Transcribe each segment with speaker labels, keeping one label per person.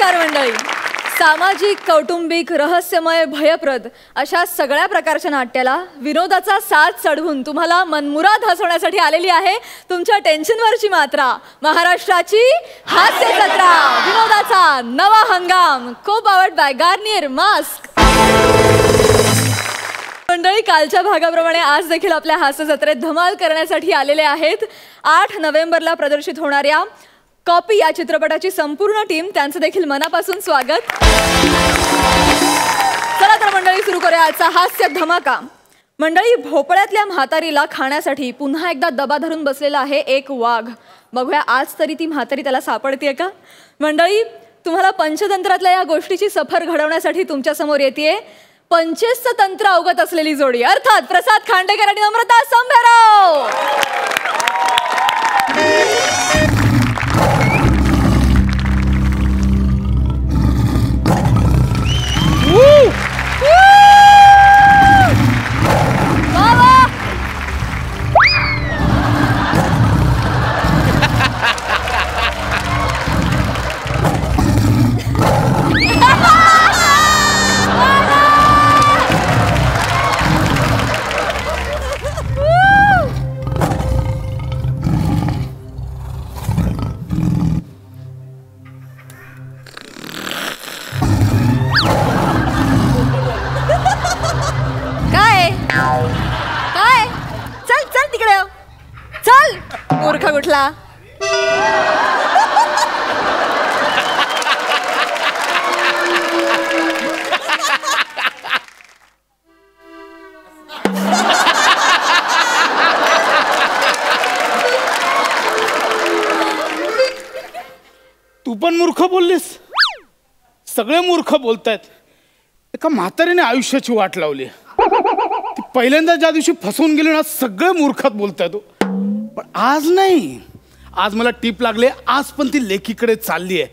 Speaker 1: नमस्कार मंडळी. सामाजिक, कौटुंबिक, रहस्यमय, भयप्रद अशा सगळ्या प्रकारच्या नाट्याला विनोदाचा साथ चढवून तुम्हाला मनमुराद हसवण्यासाठी आलेली आहे तुमच्या टेन्शनवरची मात्रा. महाराष्ट्राची हास्य जत्रा, विनोदाचा नवा हंगाम, को पावर्ड बाय गार्नियर मास्क. मंडळी, कालच्या भागाप्रमाणे आज देखील आपल्या हास्य जत्रेत धमाल करण्यासाठी आलेले आहेत 8 नोव्हेंबरला प्रदर्शित होणाऱ्या कॉपी या चित्रपटाची संपूर्ण टीम. त्यांचं देखील मनापासून स्वागत. चला तर मंडळी, सुरू करूया आजचा हास्य धमाका. मंडळी, भोपळ्यातल्या म्हातारीला खाण्यासाठी पुन्हा एकदा दबा धरून बसलेला आहे एक वाघ. बघूया आज तरी ती म्हातारी त्याला सापडतीये का. मंडळी, तुम्हाला पंचतंत्रातल्या या गोष्टीची सफर घडवण्यासाठी तुमच्या समोर येतेय 25 तंत्र अवगत असलेली जोडी, अर्थात प्रसाद खांडेकर आणि नम्रता संभेराव. काय चल चल तिकडे चल, मूर्ख कुठला.
Speaker 2: तू पण मूर्ख बोललीस. सगळे मूर्ख बोलतायत. एका म्हातारीने आयुष्याची वाट लावली. ती पहिल्यांदा ज्या दिवशी फसवून गेली ना, सगळे मूर्खात बोलतायत. पण आज नाही, आज मला टीप लागले. आज पण ती लेकीकडे चालली आहे.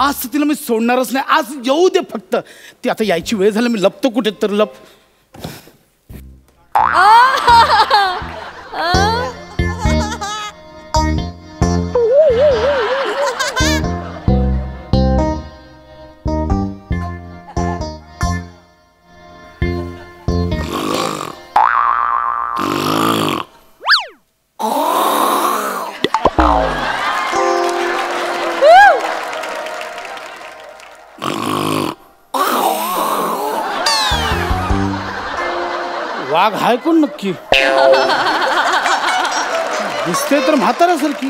Speaker 2: आज तिला मी सोडणारच नाही. आज येऊ दे फक्त. ती आता यायची वेळ झाली. मी लपतो कुठे तर लप. वाघ हाय कोण नक्की. दिसते तर म्हाताऱ्यासारखी.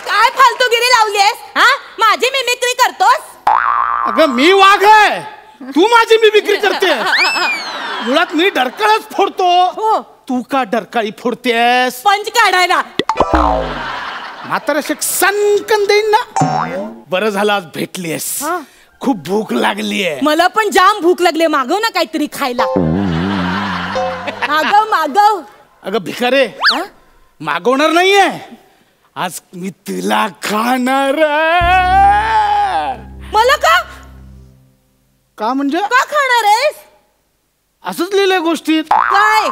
Speaker 3: काय फालतूगिरी लावलीस. हा, माझी मिमिक्री करतोस.
Speaker 2: अगं मी वाघ आहे, तू माझी मिमिक्री करते. मुळात मी डरकाळच फोडतो. तू का डरकाळी फोडतेस.
Speaker 3: पंच काढायला.
Speaker 2: म्हातारा सनकन देईन ना. बरं झालं आज भेटलीस. खूप भूक लागलीये.
Speaker 3: मला पण जाम भूक लागली. मागव ना काहीतरी खायला. मागव मागव.
Speaker 2: अगं भिकारे, मागवणार नाहीये. आज मी तुला खाणार.
Speaker 3: मला का
Speaker 2: का म्हणजे
Speaker 3: का खाणार आहेस.
Speaker 2: असंच लिहिलंय गोष्टीत.
Speaker 3: काय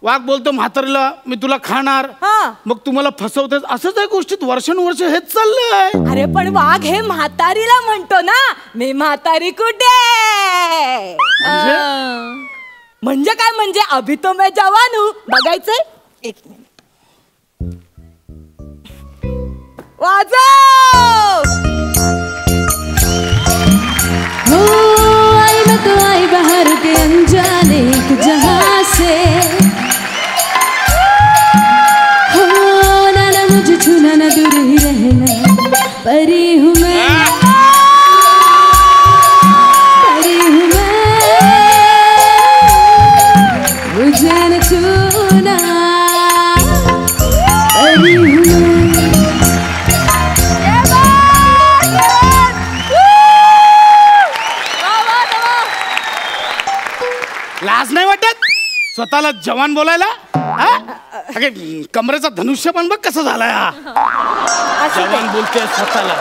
Speaker 2: वाघ बोलतो म्हातारीला मी तुला खाणार. मग तुम्हाला फसवतेस. असंच आहे गोष्टीत. वर्षानुवर्ष हेच चाललंय.
Speaker 3: अरे पण वाघ हे म्हातारीला म्हणतो ना. मी म्हातारी कुठे. म्हणजे काय म्हणजे अभी तो मैं जवान हूं. बघायचंय. एक मिनिट वाजव.
Speaker 4: हो आई मैं तो आई बाहर के अनजाने एक जहां से. हो ना मुझे छूना ना दूर ही रहना. परी हूँ मैं, परी हूँ मैं, मुझे न छूना. परी हूँ मैं.
Speaker 2: लाज नाही वाटत स्वतःला जवान बोलायला. अगे कमरेचा धनुष्य पण बघ कसं झालाय. जवान बोलते स्वतःला.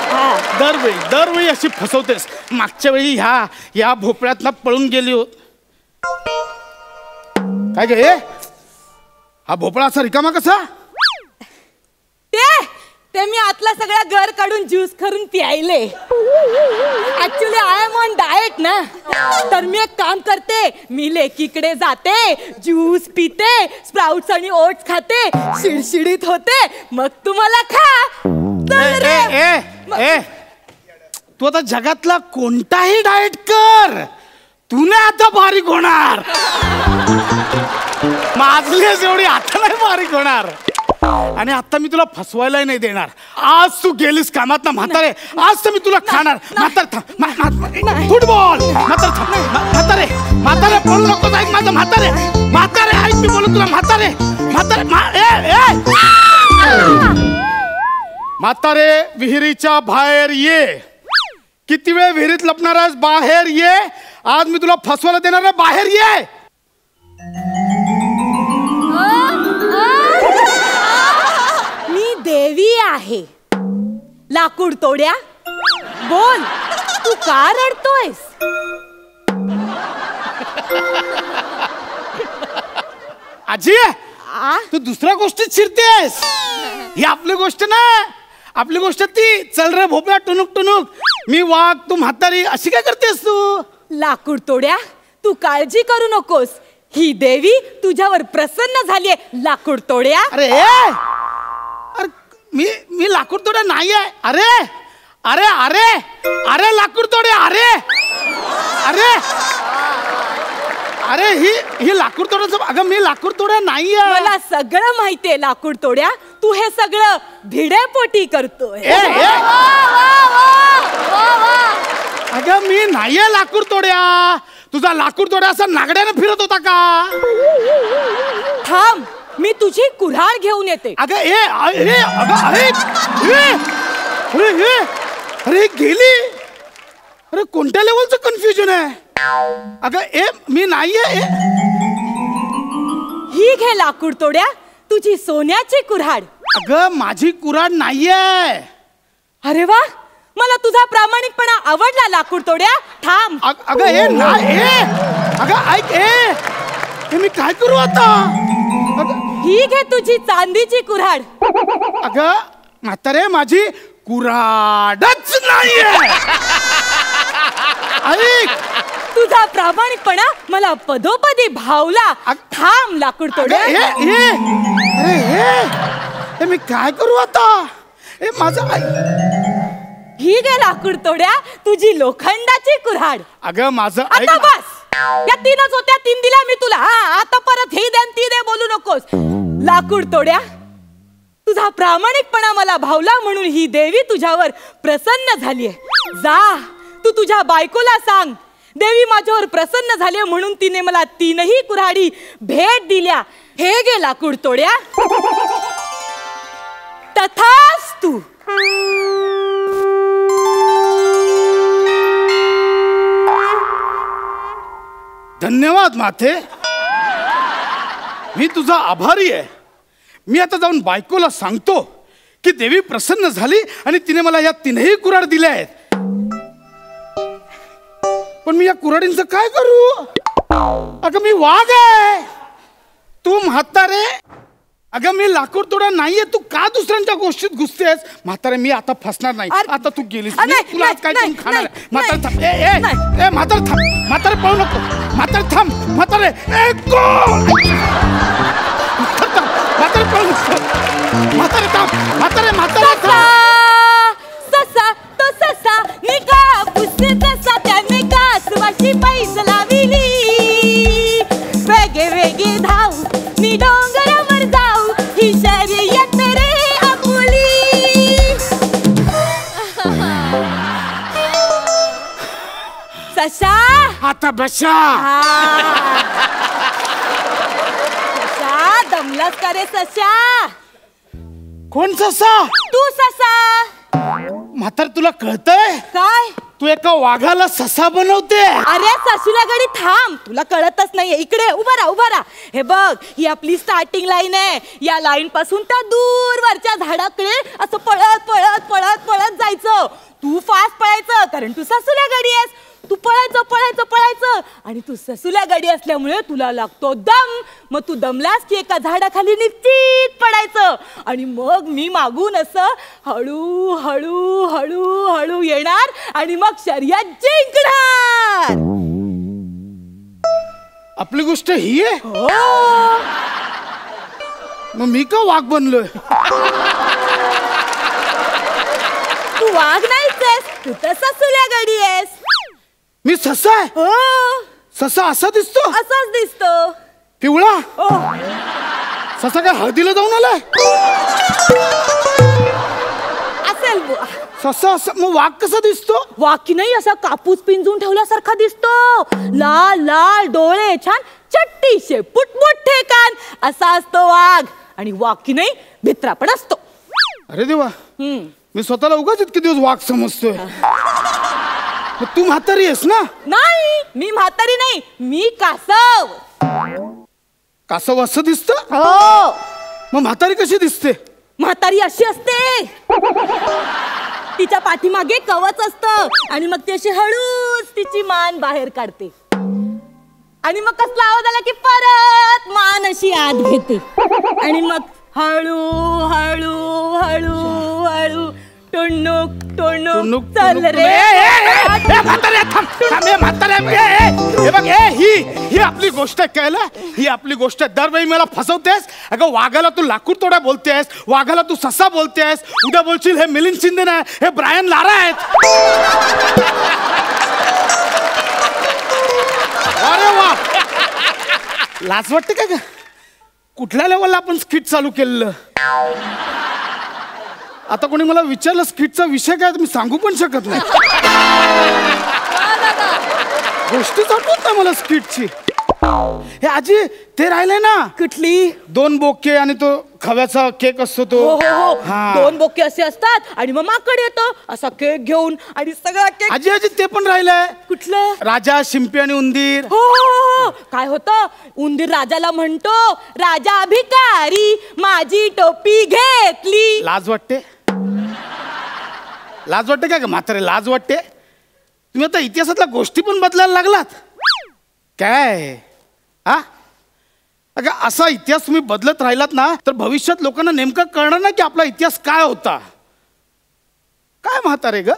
Speaker 2: दरवेळी अशी फसवतेस. मागच्या वेळी ह्या भोपळ्यात पळून गेली हो. काय गे हा भोपळा असा रिकामा कसा?
Speaker 3: ते मी आतला सगळा घर काढून ज्यूस करून प्यायले. Actually I am on diet ना, तर मी एक काम करते, मी लेकीकडे जाते, ज्यूस पिते, स्प्राउट्स आणि ओट्स खाते, शिडशिडीत होते, मग तुम्हाला खा.
Speaker 2: तू आता जगातला कोणताही डाएट कर, तू नाही आता बारीक होणार. माझलेच एवढी आता नाही बारीक होणार. आणि आता मी तुला फसवायला नाही देणार. आज तू गेलीस कामात ना म्हातारे, आज तर मी तुला खाणार. फुटबॉल म्हातारे म्हातारे बोलू नको. ऐक माझं म्हातारे, म्हातारे ऐक मी बोलू तुला. म्हातारे म्हातारे विहिरीच्या बाहेर ये. किती वेळ विहिरीत लपणार आहेस? बाहेर ये. आज मी तुला फसवायला देणार आहे. बाहेर ये.
Speaker 3: मी देवी आहे. लाकूड तोड्या, बोल, तू का रडतोयस?
Speaker 2: आजी तू दुसऱ्या गोष्टीत शिरतेस. ही आपली गोष्ट ना, आपली गोष्ट ती. चल रे भोपळा टुनुक टुनुक. मी वाघ, तू म्हातारी, अशी काय करतेस तू?
Speaker 3: लाकूड तोड्या, तू काळजी करू नकोस, ही देवी तुझ्यावर प्रसन्न झालीये. लाकूड तोड्या.
Speaker 2: अरे मी लाकूड तोड्या नाही आहे. अरे अरे अरे अरे लाकूड तोड्या. अरे अरे अरे ही लाकूड तोड्याचं. अगं मी लाकूड तोड्या नाही आहे.
Speaker 3: मला सगळं माहितीये लाकूड तोड्या, तू हे सगळं भिडेपोटी करतोय.
Speaker 2: अगं मी नाहीये लाकूड तोड्या. तुझा लाकूड तोड्या असा नागड्यानं फिरत होता का?
Speaker 3: थांब, मी तुझी कुऱ्हाड घेऊन येते.
Speaker 2: अगं अरे गेली. अरे कोणत्या लेवलचं कन्फ्युजन आहे? अगं मी नाहीये.
Speaker 3: ही घे लाकूड तोड्या, तुझी सोन्याची कुऱ्हाड.
Speaker 2: अगं माझी कुऱ्हाड नाहीये.
Speaker 3: अरे वा, मला तुझा प्रामाणिकपणा आवडला लाकूड तोड्या. थांब.
Speaker 2: अगं अगं ऐक मी काय करू आता?
Speaker 3: ही घे तुझी चांदीची कुऱ्हाड.
Speaker 2: अगं म्हातारे माझी कुऱ्हाडच नाहीये. ऐक,
Speaker 3: तुझा प्रामाणिकपणा मला पदोपदी भावला. थांब लाकूड तोड्या.
Speaker 2: अरे हे मी काय करू आता? माझं
Speaker 3: ही घे लाकूड तोड्या, तुझी लोखंडाची कुऱ्हाड.
Speaker 2: अगं माझं
Speaker 3: आता बस, या तीनच होत्या, तीन दिल्या मी तुला. आता परत ही दे ती दे बोलू नकोस. लाकूड तोड्या, तुझा प्रामाणिकपणा मला भावला म्हणून ही देवी तुझ्यावर प्रसन्न झालीये. जा, तू तुझ्या बायकोला सांग, देवी माझ्यावर प्रसन्न झाली म्हणून तिने मला तीनही कुऱ्हाडी भेट दिल्या. हे गे लाकूड तोड्या. तथास्तु.
Speaker 2: धन्यवाद माथे, मी तुझा आभारी आहे. मी आता जाऊन बायकोला सांगतो की देवी प्रसन्न झाली आणि तिने मला या तीनही कुऱ्हाड दिल्या आहेत. पण मी या कुऱ्हाडींचं काय करू? अगं मी वाघ आहे, तू म्हातारे. अगं मी लाकूड तोड्या नाहीये, तू का दुसऱ्यांच्या गोष्टीत घुसतेस? म्हातारे मी आता फसणार नाही. आता तू गेलीस, तुला आज काय करून खाणार? म्हातारे थांब. म्हातारे थांब. म्हातारे पळू नको. म्हातारे थांब. म्हातारे म्हातारे पळू नको. म्हातारे थांब. म्हातारे
Speaker 3: ससा तो ससा निका पुसते तसा त्याने कासवाची पैस लाविली. वेगे वेगे धाव मी डोंगरावर जाऊ, ही शर्यत रे आपुली. ससा
Speaker 2: आता बसा.
Speaker 3: ससा दमलास का रे ससा?
Speaker 2: कोण ससा?
Speaker 3: तू ससा.
Speaker 2: म्हातारे तुला कळतंय?
Speaker 3: काय?
Speaker 2: तू एका वाघाला ससा बनवते.
Speaker 3: अरे सासूला गडी थांब, तुला कळतच नाहीये. इकडे उभा राहा. हे बघ, ही आपली स्टार्टिंग लाईन आहे. या लाईन पासून त्या दूरवरच्या झाडाकडे असं पळत पळत पळत पळत जायचं. तू फास्ट पळायचं कारण तू सासूला गडी आहेस. तू पळायचं पळायचं पळायचं आणि तू ससुल्या गाडी असल्यामुळे तुला लागतो दम. मग तू दमलास की एका झाडाखाली निश्चित पडायचं आणि मग मी मागून असं हळू हळू हळू हळू येणार आणि मग शर्यत जिंकणार.
Speaker 2: आपली गोष्ट ही आहे.
Speaker 3: हो.
Speaker 2: मग मी का वाघ बनलोय?
Speaker 3: तू वाघ नाहीच आहेस, तू तर ससुल्या गाडी आहेस.
Speaker 2: मी ससा आहे?
Speaker 3: हो.
Speaker 2: ससा असा दिसतो?
Speaker 3: असाच दिसतो.
Speaker 2: पिवळा?
Speaker 3: हो.
Speaker 2: ससा काय हळदीला जाऊन आलाय?
Speaker 3: असेल बुवा.
Speaker 2: ससा असा मग वाघ कसा दिसतो?
Speaker 3: वाघ की नाही असा कापूस पिंजून ठेवल्यासारखा दिसतो. लाल लाल डोळे, छान चट्टी शेपूट, मोठे कान, असा असतो वाघ. आणि वाघ की नाही भित्रा पण असतो.
Speaker 2: अरे देवा, मी स्वतःला उगाच इतके दिवस वाघ समजतोय. मग तू म्हातारी आहेस ना?
Speaker 3: नाही, मी म्हातारी नाही, मी कासव.
Speaker 2: कासव असं दिसतं?
Speaker 3: हो.
Speaker 2: मग म्हातारी कशी दिसते?
Speaker 3: म्हातारी अशी असते, तिच्या पाठीमागे कवच असतं आणि मग ती अशी हळूच तिची मान बाहेर काढते आणि मग कसला आवाज आला की परत मान अशी आत घेते आणि मग हळू हळू हळू हळू टुणूक टुणूक चल रे.
Speaker 2: हे बघ, ही आपली गोष्ट आहे. कळलं? ही आपली गोष्ट आहे. दरवेळी मला फसवतेस. अगं वाघाला तू लाकूड तोडा बोलतेस, वाघाला तू ससा बोलतेस, उद्या बोलशील हे मिलिंद शिंदे नाही, हे ब्रायन लारा आहेत. अरे वा, लाज वाटते का? कुठल्या लेवलला आपण स्किट चालू केलेलं? आता कोणी मला विचारलं स्किटचा विषय काय, मी सांगू पण शकत नाही. गोष्टीच आठवत नाही मला स्किटची. हे आजी ते राहिले ना,
Speaker 3: कुठली?
Speaker 2: 2 बोके आणि तो खव्याचा केक असतो तो.
Speaker 3: हो हो हो.
Speaker 2: हा.
Speaker 3: 2 बोके असे असतात आणि मग माकड येतो असा केक घेऊन आणि सगळा केक.
Speaker 2: आजी आजी ते पण राहिलंय.
Speaker 3: कुठलं?
Speaker 2: राजा, शिंपी आणि उंदीर.
Speaker 3: हो हो हो. काय होतं? उंदीर राजाला म्हणतो, राजा भिकारी माझी टोपी घेतली.
Speaker 2: लाज वाटते? लाज वाटते काय ग म्हातारे? लाज वाटते? तुम्ही आता इतिहासातल्या गोष्टी पण बदलायला लागलात काय? हा, अगं असा इतिहास तुम्ही बदलत राहिलात ना तर भविष्यात लोकांना नेमकं कळणार नाही की आपला इतिहास काय होता. काय म्हातारे ग?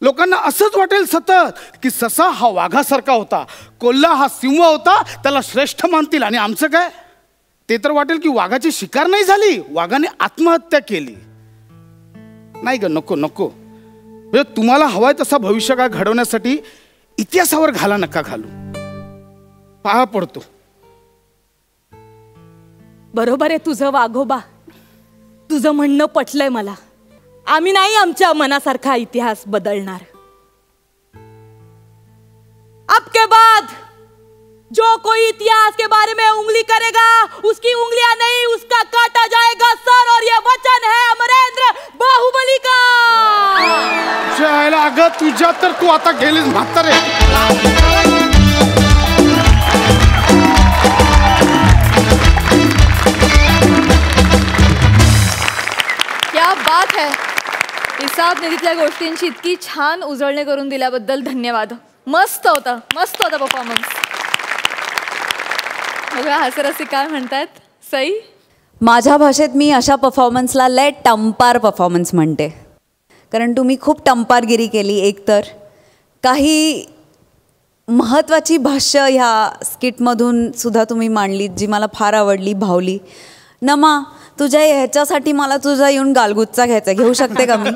Speaker 2: लोकांना असंच वाटेल सतत की ससा हा वाघासारखा होता, कोल्हा हा सिंह होता, त्याला श्रेष्ठ मानतील. आणि आमचं काय? ते तर वाटेल की वाघाची शिकार नाही झाली, वाघाने आत्महत्या केली. नाही ग, नको नको. म्हणजे तुम्हाला हवाय तसा भविष्य काय घडवण्यासाठी इतिहासावर घाला नका घालू. पाया पडतो.
Speaker 3: बरोबर आहे तुझं वाघोबा, तुझं म्हणणं पटलंय मला. आम्ही नाही आमच्या मनासारखा इतिहास बदलणार. अब के बाद जो कोई इतिहास के बारे में उंगली करेगा उसकी उंगलियां नहीं उसका काटा जाएगा सर. और ये वचन है अमरेंद्र बाहुबली का.
Speaker 2: अगं तुझ्या तर तू आता गेलीस म्हातारे.
Speaker 1: क्या बात है. हिसाब निधीतल्या गोष्टींची इतकी छान उजळणी करून दिल्याबद्दल धन्यवाद. मस्त होता, मस्त होता परफॉर्मन्स. बघा हास्यरसी काय म्हणतात. सई,
Speaker 5: माझ्या भाषेत मी अशा परफॉर्मन्सला लय टंपार परफॉर्मन्स म्हणते. कारण तुम्ही खूप टंपारगिरी केली. एकतर काही महत्त्वाची भाष्य ह्या स्किटमधून सुद्धा तुम्ही मांडली जी मला फार आवडली, भावली. नमा, तुझ्या ह्याच्यासाठी मला तुझा येऊन गालगुच्चा घ्यायचा, घेऊ शकते का मी?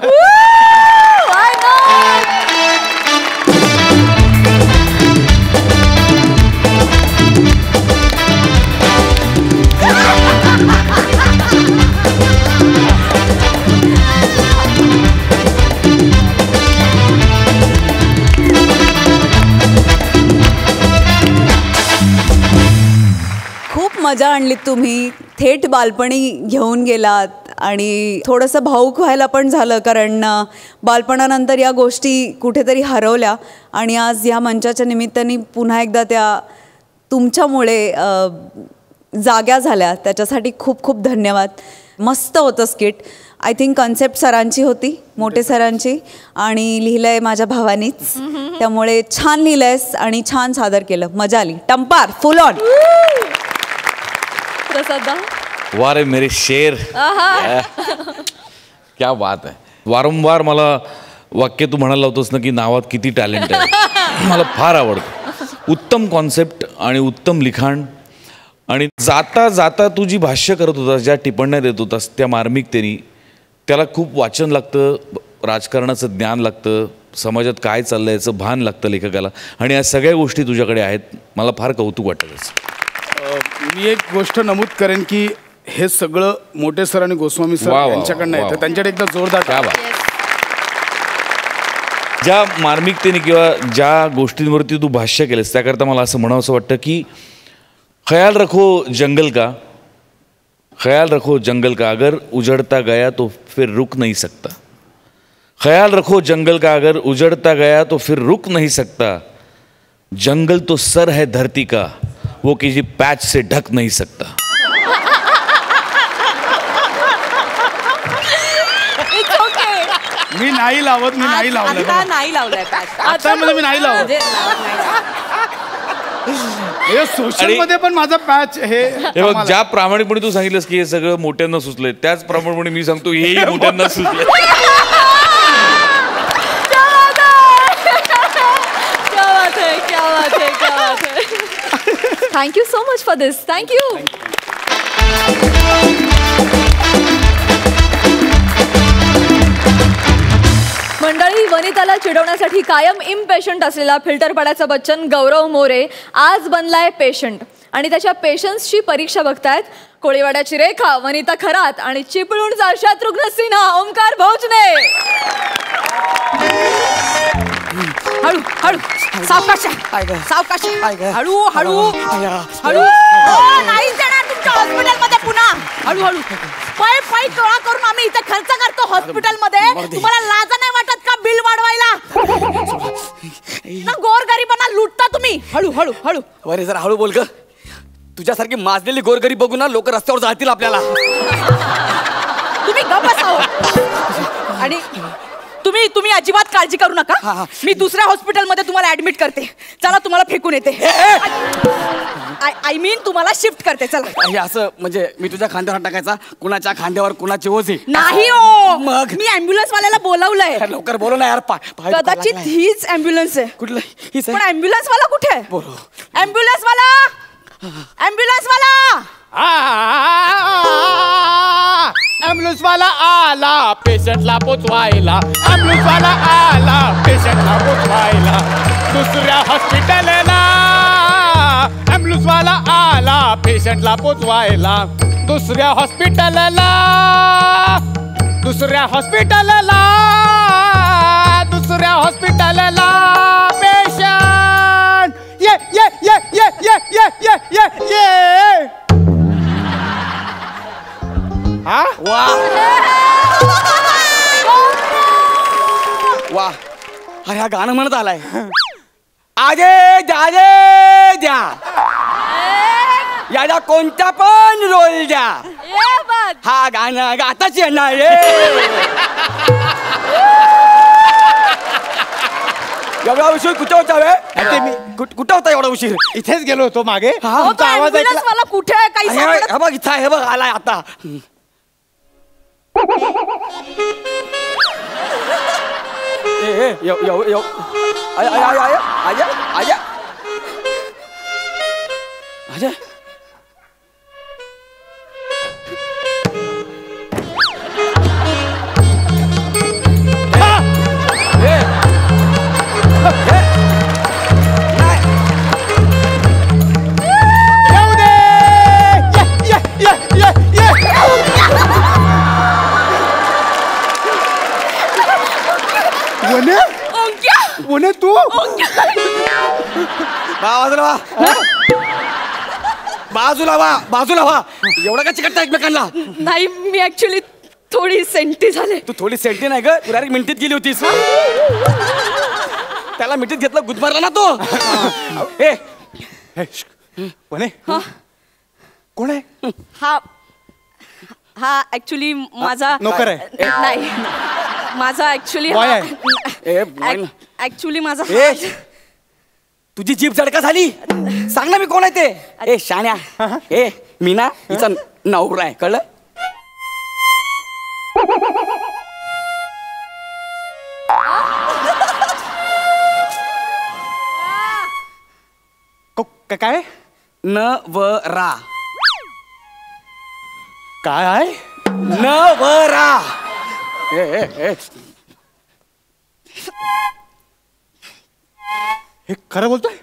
Speaker 5: खूप मजा आणलीत तुम्ही. थेट बालपणी घेऊन गेलात आणि थोडंसं भावूक व्हायला पण झालं, कारण बालपणानंतर या गोष्टी कुठेतरी हरवल्या आणि आज या मंचाच्या निमित्ताने पुन्हा एकदा त्या तुमच्यामुळे जाग्या झाल्या. त्याच्यासाठी खूप खूप धन्यवाद. मस्त होतं स्किट. आय थिंक कन्सेप्ट सरांची होती, मोठे सरांची, आणि लिहिलंय माझ्या भावानीच. त्यामुळे छान लिहिलंयस आणि छान सादर केलं, मजा आली. टंपार फुल ऑन.
Speaker 1: प्रसादा
Speaker 6: वाह रे मेरे शेर, क्या बात आहे. वारंवार मला वाक्य तू म्हणायला होतोस ना की नावात किती टॅलेंट आहे. मला फार आवडतं. उत्तम कॉन्सेप्ट आणि उत्तम लिखाण. आणि जाता जाता तू जी भाष्य करत होतास, ज्या टिप्पण्या देत होतास त्या मार्मिकतेने, त्याला खूप वाचन लागतं, राजकारणाचं ज्ञान लागतं, समाजात काय चाललंय याचं भान लागतं लेखकाला. आणि या सगळ्या गोष्टी तुझ्याकडे आहेत. मला फार कौतुक वाटतं त्याचं.
Speaker 2: मी एक गोष्ट नमूद करेन की हे सगळं मोठे सर आणि गोस्वामी सर यांच्याकडनं येतं. त्यांच्याकडे एकदा जोरदार
Speaker 6: क्या बात. ज्या मार्मिकतेने किंवा ज्या गोष्टींवरती तू भाष्य केलंस त्याकरता मला असं म्हणावं असं वाटतं की ख्याल रखो जंगल का, ख्याल रखो जंगल का, अगर उजड़ता गया तो फिर रुक नहीं सकता. ख्याल रखो जंगल का, अगर उजड़ता गया तो फिर रुक नहीं सकता. जंगल तो सर है धरती का, वो किसी पैच से ढक नहीं सकता.
Speaker 2: मी नाही लावत, मी नाही लावलं.
Speaker 3: आता नाही लावलाय patch.
Speaker 2: आता म्हणजे मी नाही लावत.
Speaker 3: म्हणजे लावत नाही.
Speaker 2: हे सोशल मध्ये पण माझा पॅच हे
Speaker 6: बघ, ज्या प्रामाणिकपणे तू सांगितलंस की हे सगळं मोठ्यांना सुचलंय, त्याच प्रामाणिकपणे मी सांगतो हेही मोठ्यांना सुचलंय.
Speaker 1: Thank you so much for this. Thank you. मंडळी, वनिताला चिडवण्यासाठी कायम इम्पेशंट असलेला फिल्टर पाड्याचा बच्चन गौरव मोरे आज बनलाय पेशंट. आणि त्याच्या पेशन्सची परीक्षा बघतायत कोळीवाड्याची रेखा, वनिता खरात आणि चिपळूणचा शत्रुघ्न सिन्हा, ओमकार भोजने.
Speaker 3: हळू हळू, सावकाश सावकाश, हळू हळू हळू. नाही जाणार तुमच्या हॉस्पिटलमध्ये पुन्हा. हळू हळू, पाय पाय टोळा करून आम्ही इथे खर्च करतो हॉस्पिटलमध्ये. तुम्हाला लाज नाही वाटत का बिल वाढवायला? ना गोरगरिबांना लुटता तुम्ही. हळू हळू हळू.
Speaker 7: अरे जरा हळू बोल ग. तुझ्यासारखी माजलेली गोरगरीब बघू ना लोक रस्त्यावर जातील आपल्याला.
Speaker 3: तुम्ही गप्प बसाव. आणि तुम्ही अजिबात काळजी करू नका. मी दुसऱ्या हॉस्पिटलमध्ये तुम्हाला ऍडमिट करते. चला, तुम्हाला फेकून येते. आय मीन तुम्हाला शिफ्ट करते. चला.
Speaker 7: हे असं म्हणजे मी तुझ्या खांद्यावर टाकायचा, कुणाच्या खांद्यावर कुणाची ओझी
Speaker 3: नाही हो.
Speaker 7: मग?
Speaker 3: मी ऍम्ब्युलन्स वाल्याला बोलावलंय.
Speaker 7: लवकर बोलो ना यार.
Speaker 3: कदाचित हीच ऍम्ब्युलन्स आहे.
Speaker 7: कुठलं हीच आहे?
Speaker 3: पण ऍम्ब्युलन्स वाला कुठे आहे?
Speaker 7: बोलो.
Speaker 3: ऍम्ब्युलन्स वाला, ऍम्ब्युलन्स वाला.
Speaker 2: ॲम्ब्युलन्स वाला आला पेशंटला पोचवायला. ॲम्ब्युलन्स वाला आला पेशंटला पोचवायला दुसऱ्या हॉस्पिटलला. ॲम्ब्युलन्स वाला आला पेशंटला पोचवायला दुसऱ्या हॉस्पिटलला. दुसऱ्या हॉस्पिटलला, दुसऱ्या हॉस्पिटलला पेशंट. ये ये ये ये ये ये ये ये ये. हा
Speaker 7: वा वा. अरे हा गाणं म्हणत आलाय. आजे जाजे द्या, याला कोणता पण रोल द्या. हा गाणं गाताच येणार रे. एवढा उशीर कुठे होता वे? मी कुठं होता एवढा उशीर?
Speaker 2: इथेच गेलो होतो मागे.
Speaker 3: तुमचा आवाज ऐकला. मला कुठे आहे काही
Speaker 7: हे बघ इथं आहे. हे बघ आलाय आता.
Speaker 2: वने तू
Speaker 7: बाजूला वा, बाजूला वा, बाजूला वा. एवढा का चिकटता एकमेकांना?
Speaker 3: नाही, मी ऍक्च्युली थोडी सेंटी झाले.
Speaker 7: तू थोडी सेंटी नाही ग, तू डायरेक्ट मिनिटीत गेली होतीस. त्याला मिनिटीत घेतलं, गुदमारला ना तो. ए
Speaker 2: वने कोण आहे?
Speaker 3: हा हा ऍक्च्युली माझा
Speaker 2: नोकर आहे.
Speaker 3: नाही माझा ऍक्च्युली
Speaker 2: Boy आहे.
Speaker 3: ऍक्च्युली माझा
Speaker 7: ए तुझी जीभ जडका झाली सांग ना मी कोण आहे ते. ए शाण्या ए मीना हिचा नवरा आहे कळलं.
Speaker 2: काय
Speaker 7: नवरा
Speaker 2: काय आहे?
Speaker 7: नवरा.
Speaker 2: हे खरं बोलतोय?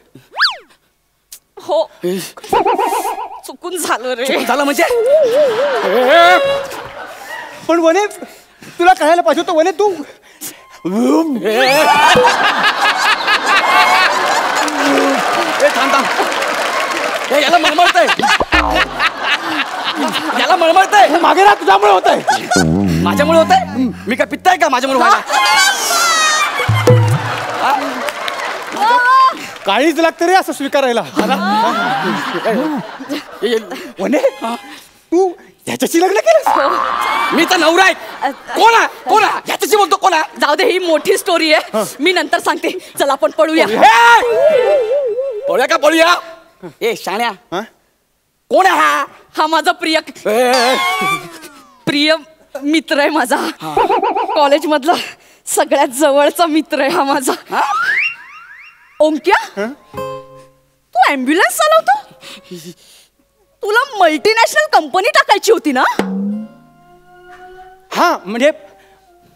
Speaker 3: हो चुकून झालं रे.
Speaker 7: झालं म्हणजे
Speaker 2: पण वने तुला कळायला पाहिजे होतं वने तू
Speaker 7: थांब थांब. याला मळमळतंय याला मळमळतंय.
Speaker 2: मागे ना तुझ्यामुळे होत आहे.
Speaker 7: माझ्यामुळे होत आहे. मी काय पित्त आहे का माझ्यामुळे व्हायला.
Speaker 2: काळीच लागतं रे असं स्वीकारायला. वने तू ह्याच्याशी लग्न केलं?
Speaker 7: मी तर नवरा आहे. कोणा कोणा ह्याच्याशी बोलतो कोणा.
Speaker 3: जाऊ दे ही मोठी स्टोरी आहे मी नंतर सांगते. चल आपण पळूया.
Speaker 7: पळूया का पळूया. ए शाण्या कोण आहे हा.
Speaker 3: हा माझा प्रिय मित्र आहे माझा. कॉलेज मधला सगळ्यात जवळचा मित्र आहे हा माझा. ओंक्या तू ऍम्ब्युलन्स चालवतो. तुला मल्टीनॅशनल कंपनी टाकायची होती ना.
Speaker 2: हा म्हणजे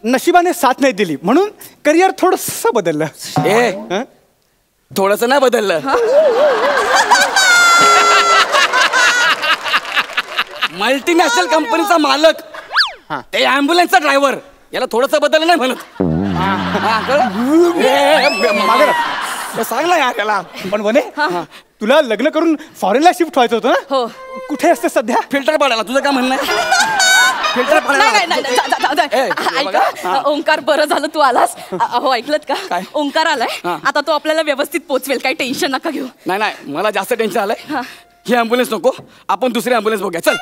Speaker 2: नशिबाने साथ नाही दिली म्हणून करिअर थोडस बदललं.
Speaker 7: ए थोडस नाही बदललं. मल्टीनॅशनल कंपनीचा मालक ते ॲम्ब्युलन्सचा ड्रायव्हर याला थोडस बदललं नाही म्हणत. सांग ना यार त्याला.
Speaker 2: पण वने तुला लग्न करून फॉरेनला शिफ्ट व्हायचं होतं ना.
Speaker 3: हो.
Speaker 2: कुठे असते सध्या?
Speaker 7: फिल्टर पडायला तुझं काय म्हणणं आहे. फिल्टर पडायला.
Speaker 3: ओंकार बरं झालं तू आलास. अहो ऐकलत का
Speaker 7: काय?
Speaker 3: ओंकार आलाय आता तो आपल्याला व्यवस्थित पोचवेल. काही टेन्शन नका घेऊ.
Speaker 7: नाही नाही मला जास्त टेन्शन आलंय. ही ॲम्ब्युलन्स नको आपण दुसरी ॲम्ब्युलन्स बघूया. चल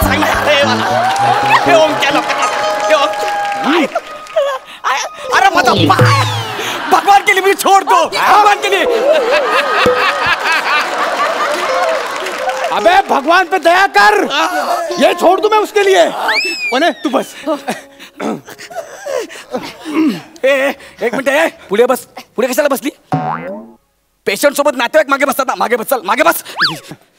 Speaker 7: सांग ना. अरे माझा पाय भगवान के लिए मी छोड़तो. भगवान के लिए.
Speaker 2: अबे भगवान पे दया कर. ये छोड़ दूं मैं उसके लिए. वने तू बस.
Speaker 7: एक मिनिट पुढे बस. पुढे कशाला बसली. पेशंट सोबत नातेवाईक मागे बसतात ना. मागे बस. चल मागे बस.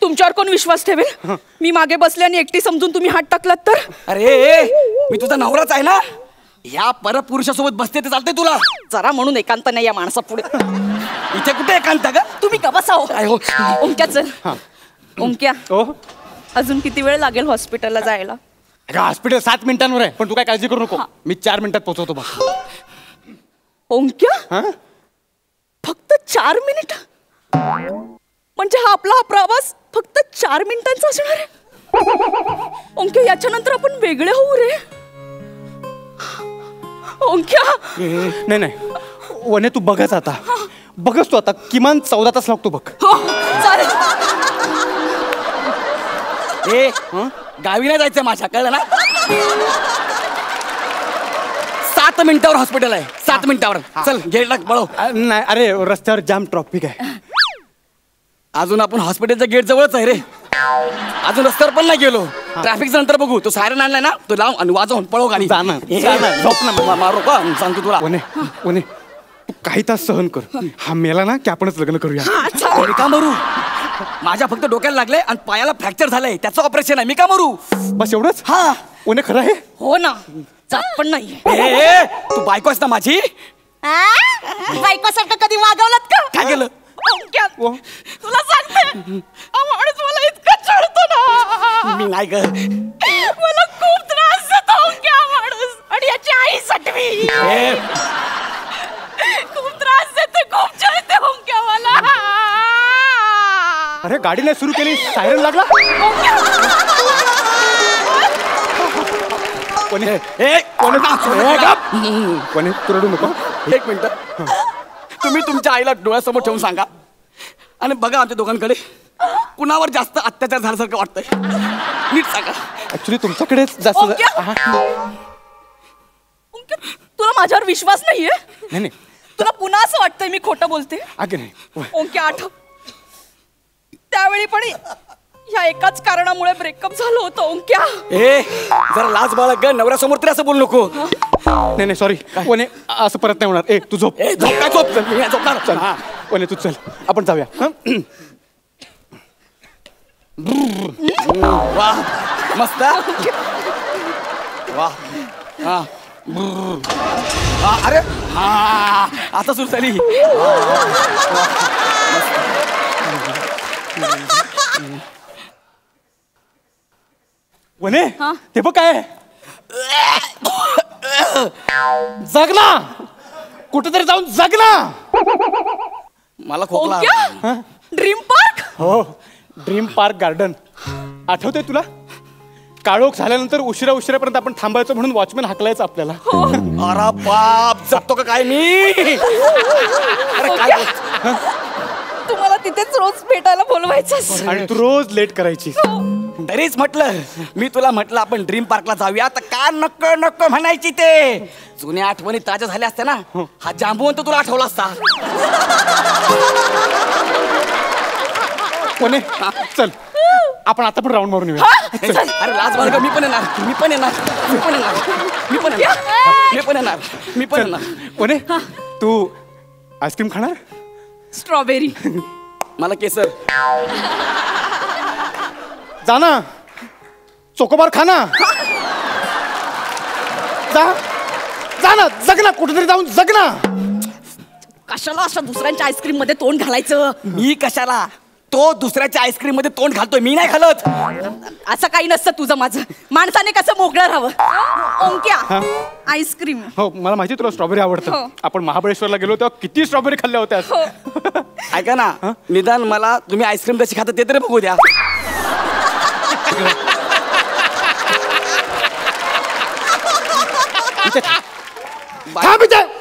Speaker 3: तुमच्यावर कोण विश्वास ठेवेल. मी मागे बसले आणि एकटी समजून तुम्ही हात टाकलात तर.
Speaker 7: अरे मी तुझा नवराच आहे ना. या परपुरुषासोबत बसते ते चालतंय तुला.
Speaker 3: जरा म्हणून एकांत नाही या माणसा पुढे.
Speaker 7: इथे कुठे एकांत ग.
Speaker 3: तुम्ही का बसाव.
Speaker 7: काय हो.
Speaker 3: ओंक्या चल. ओंक्या
Speaker 2: ओ
Speaker 3: अजून किती वेळ लागेल हॉस्पिटलला जायला.
Speaker 2: अगं हॉस्पिटल 7 मिनिटांवर आहे पण तू काय काळजी करू नको. मी 4 मिनिटात पोहोचवतो बघ.
Speaker 3: ओंक्या फक्त 4 मिनिट म्हणजे हा आपला प्रवास फक्त 4 मिनिटांचा असणार आहे. ओंक्या याच्यानंतर आपण वेगळे होऊ रे. ओंक्या
Speaker 2: नाही नाही वने तू बघच आता. बघच तू आता किमान 14 तास लागतो बघ.
Speaker 3: हो चालेल.
Speaker 7: ए गावी नाही जायचं माझ्या कळलं ना. 7 मिनिटावर हॉस्पिटल आहे. 7 मिनिटावर. चल गेट टाक बळव.
Speaker 2: नाही अरे रस्त्यावर जाम ट्रॉफिक आहे.
Speaker 7: अजून आपण हॉस्पिटलच्या गेट जवळच आहे रे. अजून रस्त्यावर पण नाही गेलो. ट्रॅफिकचं नंतर बघू. तो सायरन आणलाय ना तो लाव आणि वाजवून पळव गाडी.
Speaker 2: जा ना, जा ना, झोप ना.
Speaker 7: मारू का सांगतो तुला.
Speaker 2: वने वने तू काही तास सहन कर. हा मेला ना की आपणच लग्न करूया.
Speaker 7: मी का मरू. माझ्या फक्त डोक्याला लागले आणि पायाला फ्रॅक्चर झालंय त्याचं ऑपरेशन आहे. मी का मरू.
Speaker 2: बस एवढंच.
Speaker 7: हा
Speaker 2: वने खरं आहे.
Speaker 3: हो ना जात पण नाही.
Speaker 7: ए तू बायको आहेस ना माझी.
Speaker 3: बायकोसारखं कधी वागवलात का.
Speaker 7: काय केलं.
Speaker 3: ओंक्या तुला सांगते माणूस मला इतकं चढतो ना.
Speaker 7: मी नाही ग.
Speaker 3: मला खूप त्रास देतो ओंक्या माणूस आणि याची आई सटवी. खूप त्रास देते खूप चढते ओंक्या मला.
Speaker 2: अरे गाडी नाही सुरू केली सायरन लागला. कोणी कोणी तू रडू नको.
Speaker 7: एक मिनिट तुम्ही तुमच्या आईला डोळ्यासमोर ठेवून सांगा आणि बघा आमच्या दोघांकडे. कुणावर जास्त अत्याचार झाल्यासारखं वाटतंय? नीट सांगा.
Speaker 2: ऍक्च्युली तुमच्याकडेच जास्त
Speaker 3: ओंक्या? ओंक्या, तुला माझ्यावर विश्वास नाहीये?
Speaker 2: नाही नाही
Speaker 3: तुला पुन्हा असं वाटतंय मी खोटं बोलते?
Speaker 2: अगे नाही.
Speaker 3: ओंक्या आठव, त्यावेळी पण ह्या एकाच कारणामुळे ब्रेकअप झालं होतं. ओंक्या
Speaker 7: ए जरा लाज बाळग ग, नवऱ्यासमोर तरी असं बोलू नको.
Speaker 2: नाही नाही सॉरी वने, असं परत नाही होणार. तू झोप.
Speaker 7: ए झोप काय झोप, मी झोपणार.
Speaker 2: चल वने तू चल, आपण जाऊया.
Speaker 7: वा मस्त. वा हा अरे हा आता सुरू झाली.
Speaker 2: वने ते बघ काय जगना, कुठेतरी जाऊन जगना.
Speaker 7: मला खोकला.
Speaker 3: ओंक्या ड्रीम पार्क.
Speaker 2: हो ड्रीम पार्क गार्डन आठवतंय तुला? काळोख झाल्यानंतर उशिरापर्यंत आपण थांबायचो म्हणून वॉचमॅन हाकलायचं आपल्याला.
Speaker 7: अरे बाप, जगतो का काय मी? अरे काय
Speaker 3: तुम्हाला तिथेच रोज भेटायला बोलवायचं.
Speaker 2: आणि तू रोज लेट करायची.
Speaker 7: तरीच म्हटलं मी तुला म्हटलं आपण ड्रीम पार्कला जाऊया, तर का नको नको म्हणायची? ते जुन्या आठवणी ताज्या झाल्या असत्या ना, हा जांबून तर तुला आठवला असता.
Speaker 2: कोणे चल आपण आता पण राऊंड मारून येऊया.
Speaker 7: अरे लाज बाळगा, मी पण येणार.
Speaker 2: कोणे तू आईस्क्रीम खाणार?
Speaker 3: स्ट्रॉबेरी.
Speaker 7: मला केसर.
Speaker 2: जा ना, चोकोबार खा ना. जा ना, जग ना, कुठेतरी जाऊन जग ना.
Speaker 3: कशाला अशा दुसऱ्यांच्या आईस्क्रीम मध्ये तोंड घालायचं?
Speaker 7: मी कशाला? तो दुसऱ्याच्या आईस्क्रीम मध्ये तोंड घालतोय, मी नाही घालत.
Speaker 3: असं काही नसतं तुझं माझं. माणसाने कसं मोकळं राहावं. ओंक्या आईस्क्रीम.
Speaker 2: हो मला माहिती तुला स्ट्रॉबेरी आवडतं.
Speaker 3: हो.
Speaker 2: आपण महाबळेश्वरला गेलो तेव्हा किती स्ट्रॉबेरी खाल्ल्या होत्या.
Speaker 7: ऐका ना, निदान मला तुम्ही आईस्क्रीम कशी खाता ते तरी बघू द्या.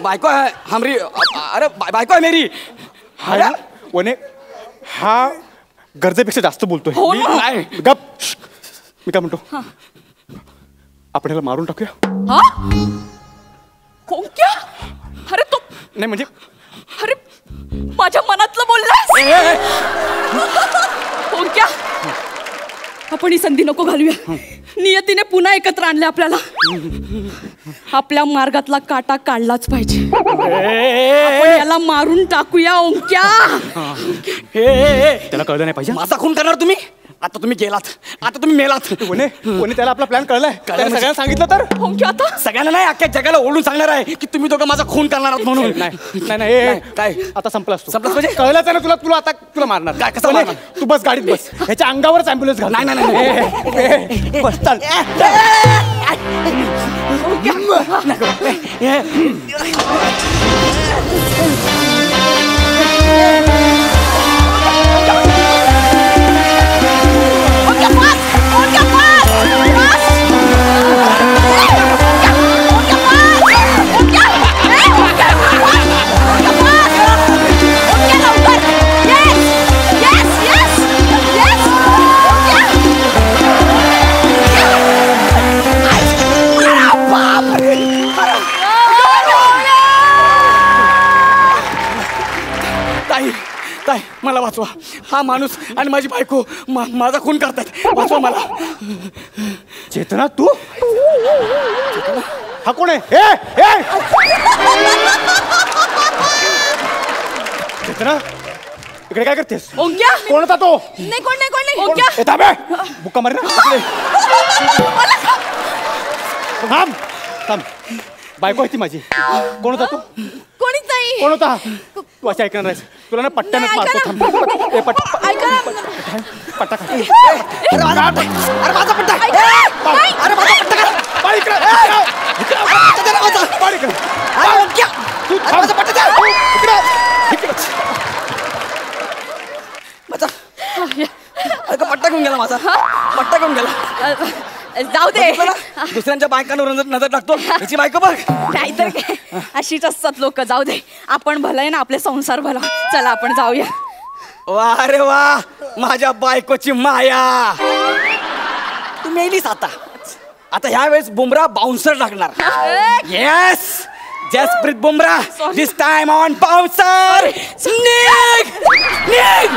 Speaker 7: बायको आहे हमरी. अरे बायको आहे मेरी.
Speaker 2: हा वने हा गरजेपेक्षा जास्त बोलतोय.
Speaker 3: हो ना.
Speaker 2: नाही, गप. मी काय म्हणतो, आपण ह्याला मारून टाकूया.
Speaker 3: हा? ओंक्या अरे तो
Speaker 2: नाही म्हणजे
Speaker 3: अरे माझ्या मनातलं बोललास. ओंक्या आपण ही संधी नको घालूया. नियतीने पुन्हा एकत्र आणले आपल्याला. आपल्या मार्गातला काटा काढलाच पाहिजे. आपण याला मारून टाकूया. ओंक्या
Speaker 2: त्याला कळलं नाही पाहिजे.
Speaker 7: माझा खून करणार तुम्ही? आता तुम्ही गेलात, आता तुम्ही मेलात.
Speaker 2: वने वने त्याला आपला प्लॅन कळलाय. त्याला सगळ्यांना सांगितलं तर?
Speaker 3: ओंक्या आता
Speaker 7: सगळ्यांना नाही, अख्ख्या जगाला ओढून सांगणार आहे की तुम्ही दोघं माझा खून करणार आहात म्हणून.
Speaker 2: नाही नाही
Speaker 7: काय
Speaker 2: आता संपलास तू.
Speaker 7: संपलास म्हणजे?
Speaker 2: कळलंच आहे ना तुला. तुला आता तुला मारणार.
Speaker 7: काय, कसं
Speaker 2: वने,
Speaker 7: मारणार?
Speaker 2: तू बस गाडीत बस. ह्याच्या अंगावरच ऍम्ब्युलन्स घाल.
Speaker 7: नाही, नाही, नाही.
Speaker 2: बस चल.
Speaker 7: ताई मला वाचवा. हा माणूस आणि माझी बायको माझा खून करतात. वाचवा मला.
Speaker 2: चेतना तू? हा कोण आहे? चेतना इकडे काय करतेस?
Speaker 3: ओंक्या
Speaker 2: कोण होता तो?
Speaker 3: नाही कोण नाही ओंक्या
Speaker 2: थांबे बुक्का मार ना. थांब थांब. बायको आहे ती माझी. कोण होता तू?
Speaker 3: कोणीच नाही.
Speaker 2: कोण होता? तू असं ऐकणार नाहीस. तुला ना पट्ट्यानंच
Speaker 3: नाही,
Speaker 2: मारतो.
Speaker 3: ऐका
Speaker 2: थांब
Speaker 3: ऐका ना.
Speaker 2: पट्टा खा.
Speaker 7: अरे माझा पट्टा. अरे माझा पट्टा.
Speaker 2: बाळ इकडे. बाळ इकडे. तू थांब.
Speaker 7: माझा पट्टा द्या.
Speaker 2: इकडे. इकडे.
Speaker 7: माझा अगं पट्टा घेऊन गेला. माझा पट्टा घेऊन गेला.
Speaker 3: जाऊ दे.
Speaker 7: बघितलं ना? दुसऱ्यांच्या बायकांवर नजर टाकतो. याची बायको बघ.
Speaker 3: नाहीतर काय, अशीच असतात लोक. जाऊ दे, आपण भलं आहे ना, आपले संसार भला. चला आपण जाऊया.
Speaker 7: वा रे वा, माझ्या बायकोची माया. तू मेलीस आता. आता ह्या वेळेस बुमरा बाउन्सर लागणार. Yes, Jasprit Bumrah, this time on bouncer. निघ निघ.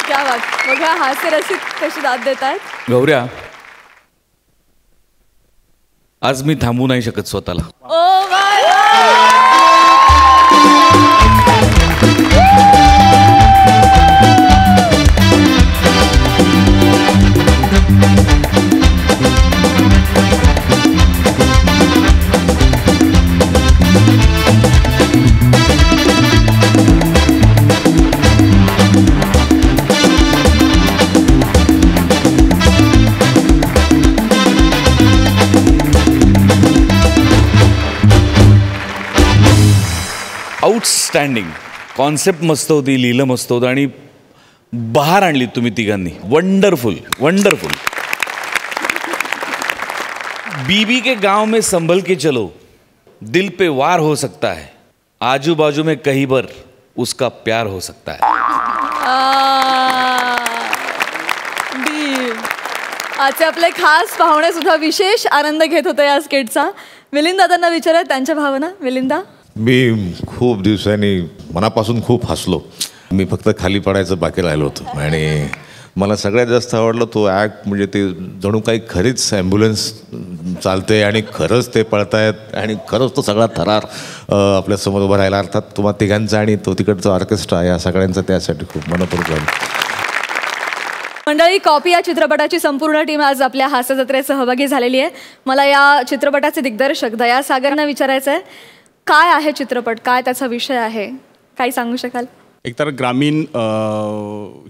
Speaker 1: क्या बात. बघा हास्य रसिक कशी दाद देत आहेत.
Speaker 6: गौऱ्या, आज मी थांबू नाही शकत स्वतःला.
Speaker 1: Oh my
Speaker 6: outstanding. कॉन्सेप्ट मस्त होती, लिहिलं मस्त होतं आणि बहार आणली तुम्ही तिघांनी. Wonderful wonderful. बीबी के गांव में संभल के चलो, दिल पे वार हो सकता है, आजू बाजू में कहीं पर उसका प्यार हो सकता है.
Speaker 1: आजचे आपले खास पाहुणे सुद्धा विशेष आनंद घेत होते या स्किटचा. मिलिंद दादांना विचारत त्यांच्या भावना. मिलिंदा.
Speaker 8: मी खूप दिवसांनी मनापासून खूप हसलो. मी फक्त खाली पडायचं बाकी राहिलो होतं आणि मला सगळ्यात जास्त आवडलं तो ॲक्ट. म्हणजे ते जणू काही खरीच ॲम्ब्युलन्स चालते आणि खरंच ते पळतायत आणि खरंच तो सगळा थरार आपल्यासमोर उभा राहिला. अर्थात तुम्हा तिघांचा आणि तो तिकडचा ऑर्केस्ट्रा या सगळ्यांचा त्यासाठी खूप मनपूर्वक झालं.
Speaker 1: मंडळी, कॉपी या चित्रपटाची संपूर्ण टीम आज आपल्या हास्य जत्रेत सहभागी झालेली आहे. मला या चित्रपटाचे दिग्दर्शक दया सागरना विचारायचं आहे, काय आहे चित्रपट, काय त्याचा विषय आहे, काही सांगू शकाल?
Speaker 9: एकतर ग्रामीण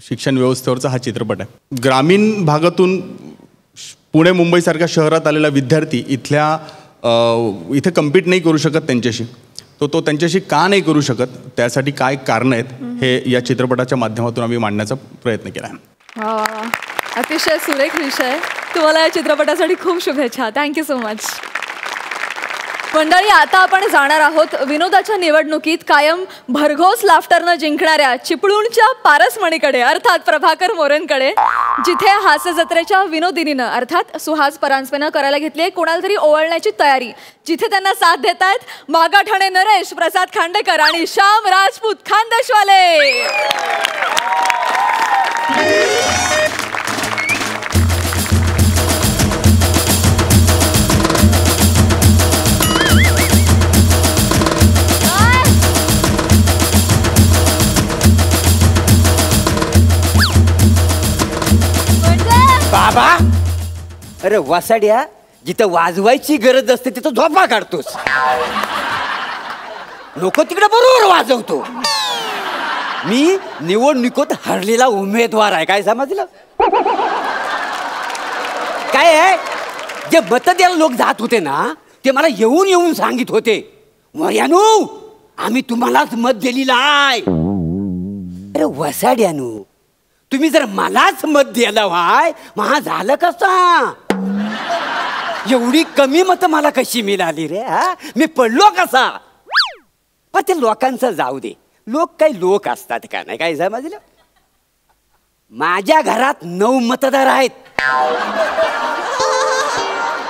Speaker 9: शिक्षण व्यवस्थेवरचा हा चित्रपट आहे. ग्रामीण भागातून पुणे मुंबईसारख्या शहरात आलेला विद्यार्थी इथे कम्पीट नाही करू शकत त्यांच्याशी. तो त्यांच्याशी का नाही करू शकत, त्यासाठी काय कारणं आहेत हे या चित्रपटाच्या माध्यमातून आम्ही मांडण्याचा प्रयत्न केला आहे.
Speaker 1: वा, अतिशय सुरेख विषय. तुम्हाला या चित्रपटासाठी खूप शुभेच्छा. Thank you so much. मंडळी, आता आपण जाणार आहोत विनोदाच्या निवडणुकीत कायम भरघोस लाफ्टरनं जिंकणाऱ्या चिपळूणच्या पारसमणीकडे, अर्थात प्रभाकर मोरेंकडे, जिथे हास्य जत्रेच्या विनोदिनीनं अर्थात सुहास परांजपेनं करायला घेतली कोणाला तरी ओवाळण्याची तयारी. जिथे त्यांना साथ देत आहेत मागाठाणे नरेश, प्रसाद खांडेकर आणि श्याम राजपूत खानदेशवाले.
Speaker 7: बाबा, अरे वासाड्या, जिथं वाजवायची गरज असते तिथं झोपा काढतोस. लोक तिकडे बरोबर वाजवतो. मी निवडणुकीत हरलेला उमेदवार आहे, काय समजलं? काय आहे, जे मत द्यायला लोक जात होते ना ते मला येऊन येऊन सांगित होते, वयानू आम्ही तुम्हालाच मत दिलेलं आहे. अरे वसाड्यानू, तुम्ही जर मलाच मत द्यायला व्हाय, महा झालं कसा? एवढी कमी मत मला कशी मिळाली रे? मी पडलो कसा? पण ते लोकांचं जाऊ दे, लोक काही लोक असतात का नाही, काय समजलं? माझ्या घरात 9 मतदार आहेत.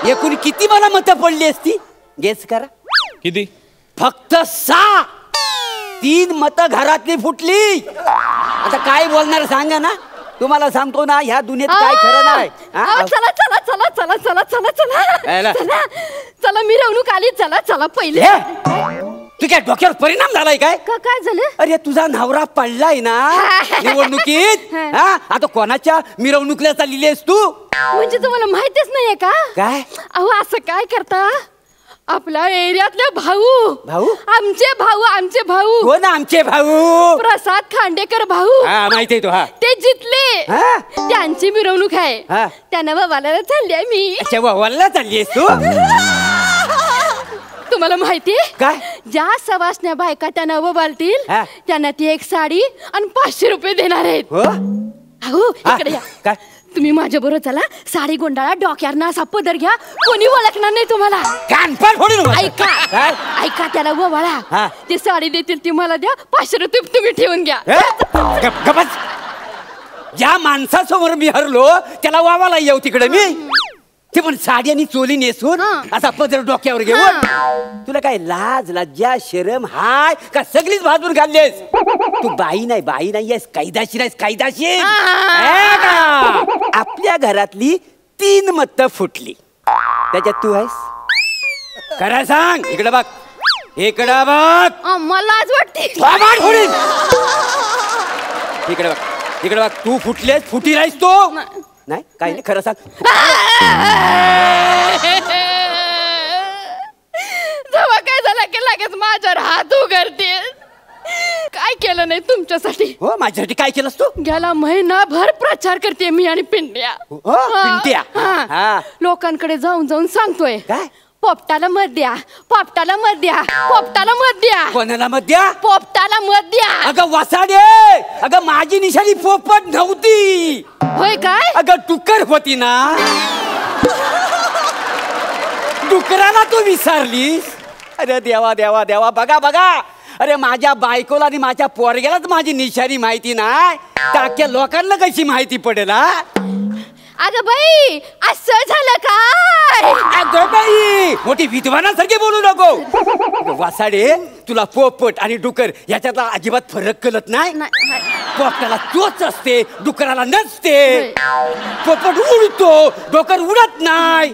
Speaker 7: एकूण किती मला मत पडली असती गेस करा?
Speaker 6: किती?
Speaker 7: फक्त 6. 3 मत घरातली फुटली. आता काय बोलणार सांगा ना. तुम्हाला सांगतो ना, ह्या दुनियेत काय खरं नाही.
Speaker 3: चला चला चला चला चला चला चला चला चला, मिरवणूक आली. चला चला पहिले.
Speaker 7: तू काय डोक्यावर परिणाम झालाय काय?
Speaker 3: काय झालं?
Speaker 7: अरे तुझा नवरा पडलाय ना निवडणुकीत. आता कोणाच्या मिरवणुकीला चाललेली आहेस तू?
Speaker 3: म्हणजे तुम्हाला माहितीच नाहीये का?
Speaker 7: काय?
Speaker 3: अहो असं काय करता? आपल्या एरियातले भाऊ आमचे भाऊ
Speaker 7: हो ना, आमचे भाऊ
Speaker 3: प्रसाद खांडेकर भाऊ.
Speaker 7: माहिती आहे तो.
Speaker 3: ते जितले, त्यांची मिरवणूक आहे. त्यांना बाबाला चालली आहे मी.
Speaker 7: अच्छा, बाबाला चालली आहेस तू?
Speaker 3: तुम्हाला माहितीये
Speaker 7: काय?
Speaker 3: ज्या सवासण्या बायका त्यांना बालतील त्यांना ती एक साडी आणि 500 रुपये देणार आहेत. हो, इकडे या.
Speaker 7: काय?
Speaker 4: तुम्ही माझ्या बरोबर चला, साडी गोंडाळा, डोक्यावर ना असा पदर घ्या, कोणी ओळखणार नाही तुम्हाला.
Speaker 7: कानपाड फोडीन.
Speaker 4: ऐका ऐका, त्याला गोवाळा, ते साडी देतील ती मला द्या, 500 रुपये तुम्ही ठेवून घ्या.
Speaker 7: ज्या माणसासमोर मी हरलो त्याला वावाला येऊ तिकडे मी, ते पण साडी आणि चोली नेसून असा पदर डोक्यावर घेऊन. तुला काय लाज लज्जा शरम हाय का सगळीच भाजून घाललेस? तू बाई नाही येस, कायदाशीर आहेस, कायदाशीर. आपल्या घरातली 3 मतं फुटली, त्याच्यात तू आहेस. खरं सांग, इकडे बघ, इकडे बघ.
Speaker 4: मला आज वाटते
Speaker 7: इकडे बघ, इकडे बघ, तू फुटलेस, फुटी राहीस तू. नाही काही नाही, खरं सांग.
Speaker 4: जेव्हा काय झालं की लगेच माझ्यावर हात उघडते. काय केलं नाही तुमच्यासाठी?
Speaker 7: हो, माझ्यासाठी काय केलंस तू?
Speaker 4: गेला महिनाभर प्रचार करते मी आणि पिंट्या.
Speaker 7: पिंट्या
Speaker 4: लोकांकडे जाऊन जाऊन सांगतोय,
Speaker 7: काय?
Speaker 4: पोपटाला मत द्या, पोपटाला मत द्या, पोपटाला मत द्या.
Speaker 7: कोणाला मत द्या?
Speaker 4: पोपटाला मत द्या.
Speaker 7: अगं वासाडे, अगं माझी निशाणी पोपट नव्हती.
Speaker 4: होय काय?
Speaker 7: अगं डुक्कर होती ना. डुकराला तू विसरलीस? अरे देवा देवा देवा, बघा बघा, अरे माझ्या बायकोला आणि माझ्या पोरग्यालाच माझी निशाणी माहिती नाही, टाक्या लोकांना कशी माहिती पडेल?
Speaker 4: अगं बाई, असं झालं काय?
Speaker 7: अगं बाई, मोठी विद्वानासारखी बोलू नको. वासाडे, तुला पोपट आणि डुकर याच्यातला अजिबात फरक कळत नाही. पोपटाला तोच असते, डुकराला नसते. पोपट उडतो, डुकर उडत नाही.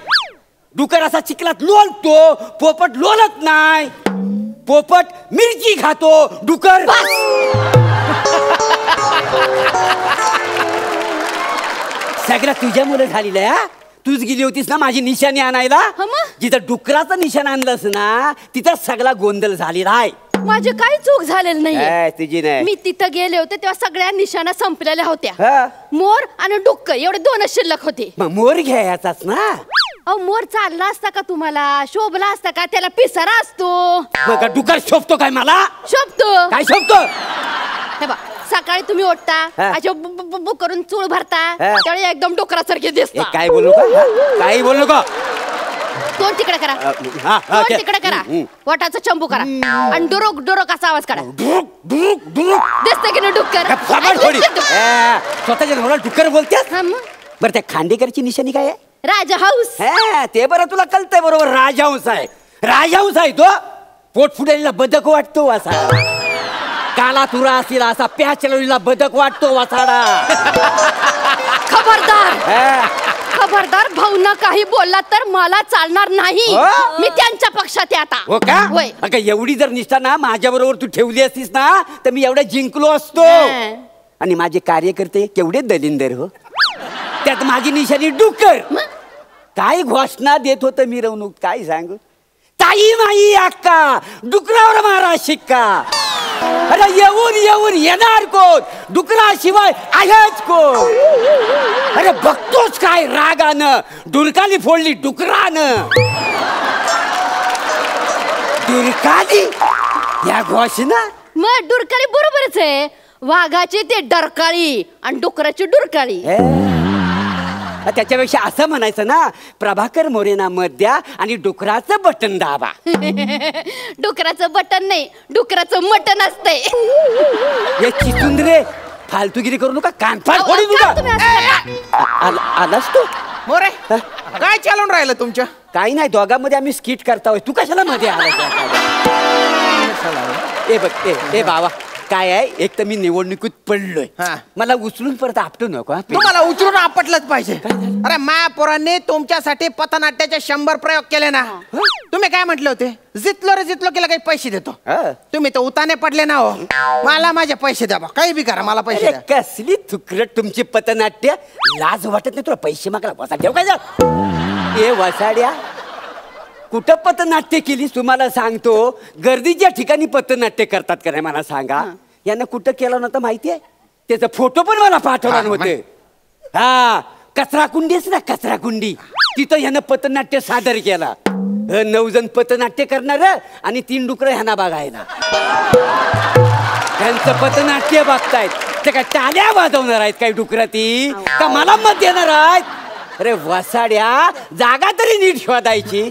Speaker 7: डुकर असा चिखलात लोळतो, पोपट लोळत नाही. पोपट मिरची खातो, डुकर सगळं तुझ्यामुळे झालेलं आहे. तूच गेली होतीस ना माझी निशाणी आणायला. जिथं डुकराचं निशाण आणलंस ना, तिथं सगळा गोंधळ झालेला आहे.
Speaker 4: माझी काही चूक झालेली नाही.
Speaker 7: तुझी नाही.
Speaker 4: मी तिथं गेले होते तेव्हा सगळ्या निशाणा संपलेल्या होत्या. मोर आणि डुक्कर एवढे 2च शिल्लक होते.
Speaker 7: मग मोर घ्यायचाच ना.
Speaker 4: मोर चालला असता का तुम्हाला? शोभला असता का? त्याला पिसारा असतो.
Speaker 7: डुकर शोभतो काय मला?
Speaker 4: शोभतो.
Speaker 7: काय शोभतो?
Speaker 4: हे बा, सकाळी तुम्ही उठता, अशा बुक करून चूळ भरता, त्यावेळी एकदम डुकरासारखे दिसता.
Speaker 7: काय बोलू का? काही बोलू का?
Speaker 4: तोंड तिकडे करा, तोंड तिकडे करा, पोटाचा चंबू करा आणि डुरुक डुरुक असा आवाज काढा. दिसतं की नाही डुक्कर?
Speaker 7: स्वतःच्या नवरा डुक्कर बोलतेस? बरं, त्या खांडेकरची निशाणी काय आहे?
Speaker 4: राजहंस.
Speaker 7: ते बरं तुला कळतंय बरोबर. राजहंस आहे, राजहंस आहे तो. पोट फुटलेला बदक वाटतो असा, काला तुरा असलेला असा प्याचलेला बदक वाटतो वासाडा.
Speaker 4: खबरदार, खबरदार, भाऊना काही बोलला तर मला चालणार नाही. मी त्यांच्या पक्षात आहे आता.
Speaker 7: हो का? अगं एवढी जर निष्ठा ना माझ्या बरोबर तू ठेवली असतीस ना, तर मी एवढा जिंकलो असतो. आणि माझे कार्यकर्ते केवढे दलिंदर हो. त्यात माझी निशाणी डुक्कर. काय घोषणा देत होतं मिरवणूक, काय सांगू. ताई माई अक्का, डुकरावर मारा शिक्का. अरे येऊन येऊन येणार कोण? डुकराशिवाय आहेच कोण? अरे बघतोच काय रागानं, डुरकाली फोडली डुकरानं. डुरकाली या घोषणा.
Speaker 4: मग डुरकाळी बरोबरच आहे. वाघाची ते डरकाळी आणि डुकराची डुरकाळी.
Speaker 7: त्याच्यापेक्षा असं म्हणायचं ना, प्रभाकर मोरेना मत द्या आणि डुकराचं बटन दाबा.
Speaker 4: डुकराचं बटन नाही, डुकराचं मटन असतंय.
Speaker 7: हे चिचुंदरे, फालतूगिरी करू नका, कानफाड फोडी तुझा. आलास तू
Speaker 10: मोरे? काय चालून राहिलं तुमच्या?
Speaker 7: काही नाही, दोघांमध्ये आम्ही स्किट करताय. तू कशाला मध्ये आला? ए बघ, ए बाबा, काय आहे, एक तर मी निवडणुकीत पडलोय, मला उचलून परत आपटू नको.
Speaker 10: तुम्हाला उचलून आपटलंच पाहिजे. अरे महापौरांनी तुमच्यासाठी पथनाट्याचे 100 प्रयोग केले ना. तुम्ही काय म्हटले होते? जितलो रे जितलो केला काही पैसे देतो. तुम्ही तर उताने पडले ना हो. मला माझे पैसे द्या, काही बी करा, मला पैसे द्या.
Speaker 7: कसली थुकरट तुमची पथनाट्य. लाज वाटत नाही तुला? पैसे मागला वसा ठेव काय जा. ए वसाड्या, कुठं पथनाट्य केलीस तुम्हाला सांगतो. गर्दीच्या ठिकाणी पथनाट्य करतात का नाही मला सांगा. यांना कुठं केलं नव्हतं माहितीये? त्याचा फोटो पण मला पाठवला नव्हते. हा, कचरा कुंडीच ना, कचरा कुंडी, तिथं ह्यानं पथनाट्य सादर केला. 9 जण पथनाट्य करणार आणि 3 डुकरं ह्यांना बघायला. त्यांचं पथनाट्य बघतायत. ते काय टाळ्या वाजवणार आहेत काय डुकराती का मला मत देणार आहेत? अरे वसाड्या, जागा तरी नीट शोधायची.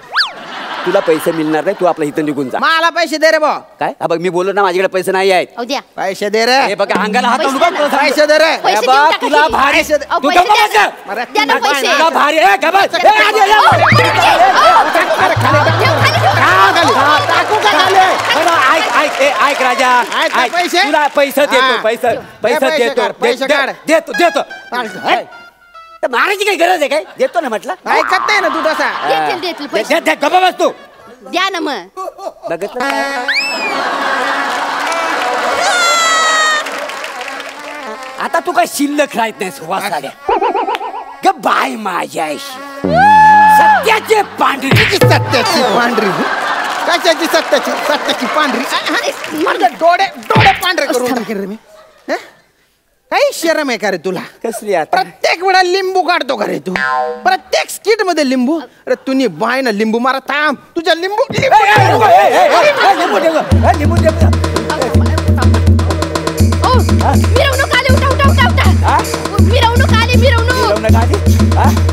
Speaker 7: तुला पैसे मिळणार नाही, तू आपल्या इथं निघून जा.
Speaker 10: मला पैसे दे रे भाऊ.
Speaker 7: काय बघ, मी बोललो ना माझ्याकडे पैसे नाही आहेत.
Speaker 4: अहो द्या.
Speaker 10: पैसे दे रे.
Speaker 7: हे बघ अंगाला हात लावू नको.
Speaker 10: पैसे दे रे.
Speaker 4: पैसे
Speaker 7: बघ,
Speaker 4: देऊन टाका
Speaker 7: तुला
Speaker 4: की.
Speaker 7: भारी
Speaker 10: पैसे दे.
Speaker 4: अहो,
Speaker 7: तू
Speaker 4: पैसे
Speaker 7: गप्प
Speaker 4: द्या
Speaker 7: बस.
Speaker 4: ना. द्या ना पैसे.
Speaker 7: तुला भारी आहे का बस?
Speaker 4: अहो, परत घे. अहो, ठेव खाली ठेव.
Speaker 10: टाकू का खाली?
Speaker 7: ऐक राजा,
Speaker 10: ऐक ना
Speaker 7: ऐक.
Speaker 10: पैसे?
Speaker 7: तुला पैसे देतो,
Speaker 10: हा.
Speaker 7: पैसे
Speaker 10: पैसे
Speaker 7: देतो,
Speaker 10: काढ, पैसे काढ.
Speaker 7: देतो देतो.
Speaker 10: काढ.
Speaker 7: तर मारायची काही गरज आहे काय? देतो ना म्हटलं.
Speaker 10: ऐकत नाही ना तू तसा.
Speaker 4: देतील पैसे.
Speaker 7: गप्प बस तू.
Speaker 4: द्या ना मग.
Speaker 7: बघितलं? आता तू काय शिल्लक राहत नाहीस वासाड्या. ग बाय माझ्याशी सत्याचे पांढरी.
Speaker 10: सत्याची पांढरी. कशाची सत्याची पांढरी? माझे डोळे पांढरे करून टाकेल रे मी. हं? काही शरम आहे का रे तुला?
Speaker 7: कसली आता?
Speaker 10: प्रत्येक वेळा लिंबू काढतो का रे तू? प्रत्येक स्किट मध्ये लिंबू. अरे तुम्ही बाय ना लिंबू मारा. थांब तुझ्या लिंबू.
Speaker 4: ओ, मिरवणूक आली. उठा उठा उठा उठा. मिरवणूक आली.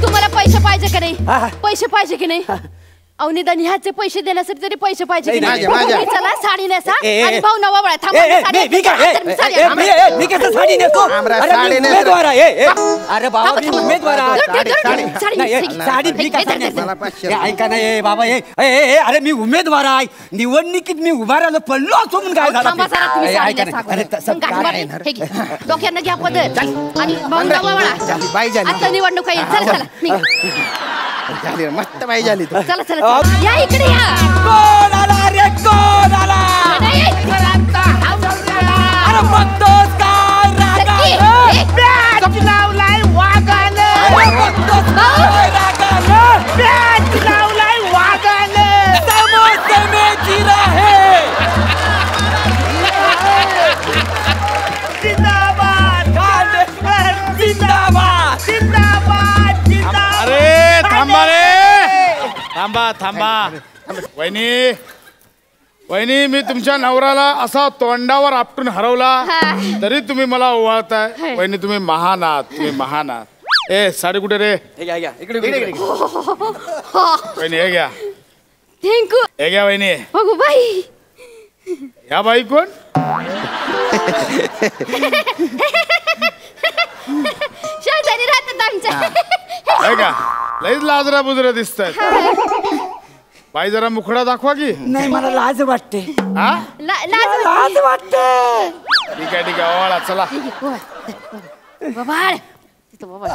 Speaker 4: तुम्हाला पैसे पाहिजे का नाही? पैसे पाहिजे की नाही? अहो निदान ह्याचे पैसे देण्यासाठी तरी पैसे पाहिजे की नाही?
Speaker 10: माझ्या.
Speaker 4: तुम्ही चला साडी नेसा
Speaker 7: ए,
Speaker 4: आणि भाऊ नवा वळा. थांबा,
Speaker 7: ए,
Speaker 4: साडी
Speaker 7: मी काय?
Speaker 4: नेसा. मी साडी
Speaker 7: ए,
Speaker 4: आणते.
Speaker 7: मी कसं साडी नेसतो?
Speaker 10: आमरा
Speaker 7: अरे,
Speaker 10: साडी
Speaker 7: मी
Speaker 10: नेस.
Speaker 7: उमेदवार आहे. अरे बाबा, मी
Speaker 4: थांबा,
Speaker 7: उमेदवार आहे.
Speaker 4: साडी
Speaker 7: नाही,
Speaker 4: नेसा.
Speaker 7: साडी मी काय
Speaker 4: हे,
Speaker 10: मला 500
Speaker 7: ए, ऐका ना ए बाबा अरे मी उमेदवार आहे. निवडणुकीत मी उभा राहिलो, पडलो असो म्हणून काय झालं?
Speaker 4: थांबा जरा, तुम्ही
Speaker 7: ए,
Speaker 4: साडी
Speaker 7: ऐका
Speaker 4: नेसा
Speaker 7: ना. अरे
Speaker 4: अगोदर.
Speaker 7: तसं
Speaker 4: मग गाठी
Speaker 7: काय
Speaker 4: मारा.
Speaker 7: येणार?
Speaker 4: हे घे. डोक्यानं घ्या पदर आणि भाऊ नवा वळा.
Speaker 10: बाई झाली.
Speaker 4: आता निवडणूक आहे. चला चला निघा.
Speaker 10: झाली रे, मस्त बाई झाली तू.
Speaker 4: चला चला चला. या इकडे या.
Speaker 7: कोण आला रे? कोण आला?
Speaker 4: नाही,
Speaker 7: अरे बघतोस काय रागानं?
Speaker 10: बॅच लावलाय वाघानं.
Speaker 7: अरे बघतोस काय रागानं?
Speaker 10: बॅच लावलाय वाघानं.
Speaker 7: समोसे में जिरा है.
Speaker 10: जिंदाबाद.
Speaker 7: जिंदाबाद.
Speaker 10: जिंदाबाद. जिंदाबाद.
Speaker 2: अरे थांबा रे. थांबा. वहिनी मी तुमच्या नवऱ्याला असा तोंडावर आपटून हरवला तरी तुम्ही मला ओवाळताय. वहिनी तुम्ही महान आहात. ए साडी कुठे रे?
Speaker 7: हे घ्या, इकडे
Speaker 2: वहिनी हे घ्या.
Speaker 4: थँक्यू.
Speaker 2: हे घ्या वहिनी.
Speaker 4: बघू बाई.
Speaker 2: ह्या बाई कोण?
Speaker 4: शेजारी राहतात आमच्या.
Speaker 2: हे का लईच लाजरा बुजरा दिसतायत. बाई जरा मुखडा दाखवा की.
Speaker 7: नाही मला लाज वाटते.
Speaker 2: हा
Speaker 7: लाज वाटते.
Speaker 2: ठीक आहे ओवाळा चला.
Speaker 4: बाबा तिथं बाबा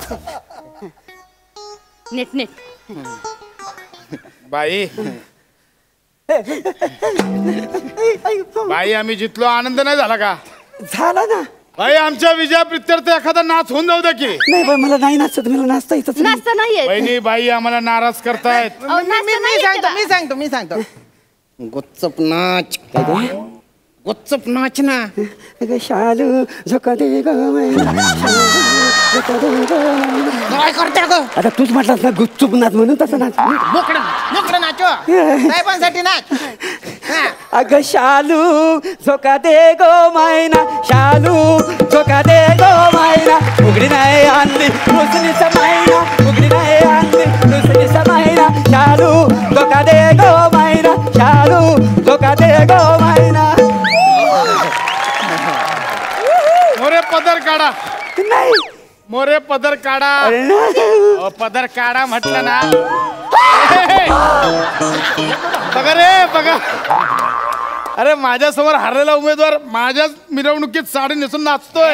Speaker 4: नीट
Speaker 2: बाई आम्ही जितलो आनंद नाही झाला का?
Speaker 7: झाला ना.
Speaker 2: बाई आमच्या विजया प्रित्यर्थ एखादा नाच होऊन जाऊ द्या की.
Speaker 7: नाही बाई मला नाही नाचत. मला नाचता येतच नाही.
Speaker 4: नाचता नाहीये.
Speaker 2: बहिणी बाई आम्हाला नाराज करतायत.
Speaker 4: अहो, नाचता नाहीये
Speaker 10: मी सांगतो. गुच्चप नाच. गुच्चप नाच ना.
Speaker 7: शालू झोका दे ग
Speaker 10: काय करते ग?
Speaker 7: आता तूच म्हटलास ना गुपचूप नाच म्हणून तसं नाच.
Speaker 10: मोकळं नाचो. साहेबांसाठी नाच. हा.
Speaker 7: अगं शालू झोका दे गो मैना. शालू झोका दे गो मैना. उघडी नाही आणली रुसलीचा मैना. उघडी नाही आणली रुसलीचा मैना. शालू झोका दे गो मैना. शालू झोका दे गो मैना.
Speaker 2: मोरे पदर काढा.
Speaker 7: नाही
Speaker 2: मोरे पदर काढा. पदर काढा म्हटलं ना. बघा रे बघा. अरे माझ्यासमोर हरलेला उमेदवार माझ्याच मिरवणुकीत साडी नेसून नाचतोय.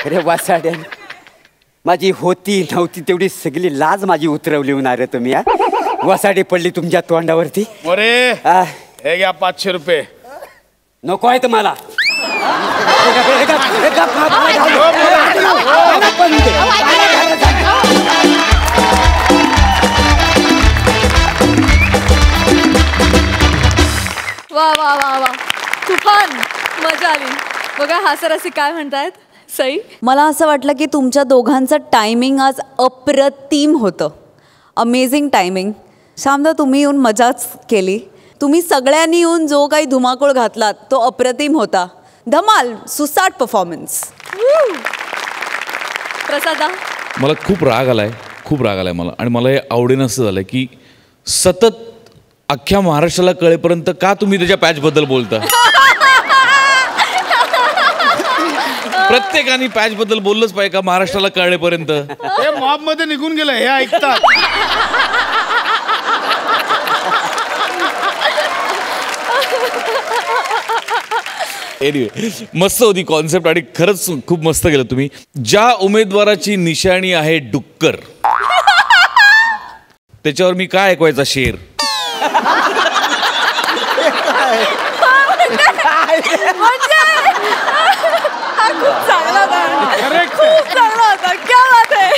Speaker 7: अरे वासाड्या, माझी होती नव्हती तेवढी सगळी लाज माझी उतरवली होणार तुम्ही. वासाडी पडली तुमच्या तोंडावरती.
Speaker 2: मोरे हे घ्या 500 रुपये.
Speaker 7: नको आहे तुम्हाला.
Speaker 1: वा वा वा वा तुफान मजा आली. बघा हास्यरसिक काय म्हणतायत. सई
Speaker 5: मला असं वाटलं की तुमच्या दोघांचं टायमिंग आज अप्रतिम होतं. Amazing timing. शामदा तुम्ही येऊन मजाच केली. तुम्ही सगळ्यांनी येऊन जो काही धुमाकूळ घातलात तो अप्रतिम होता. धमाल सुसाट परफॉर्मन्स.
Speaker 1: प्रसादा.
Speaker 6: मला खूप राग आलाय मला, आणि मला हे आवडेन असं झालंय की सतत अख्ख्या महाराष्ट्राला कळेपर्यंत का तुम्ही त्याच्या पॅचबद्दल बोलता. प्रत्येकाने पॅचबद्दल बोललंच पाहिजे का महाराष्ट्राला कळेपर्यंत.
Speaker 2: हे मॉब मध्ये निघून गेलं, हे ऐकतात.
Speaker 6: एनिवे, मस्त होती कॉन्सेप्ट आणि खरंच खूप मस्त केलं तुम्ही. ज्या उमेदवाराची निशाणी आहे डुक्कर, त्याच्यावर मी काय ऐकवायचा शेर.
Speaker 1: खूप चांगला होता, खूप चांगला होता. क्या बात आहे.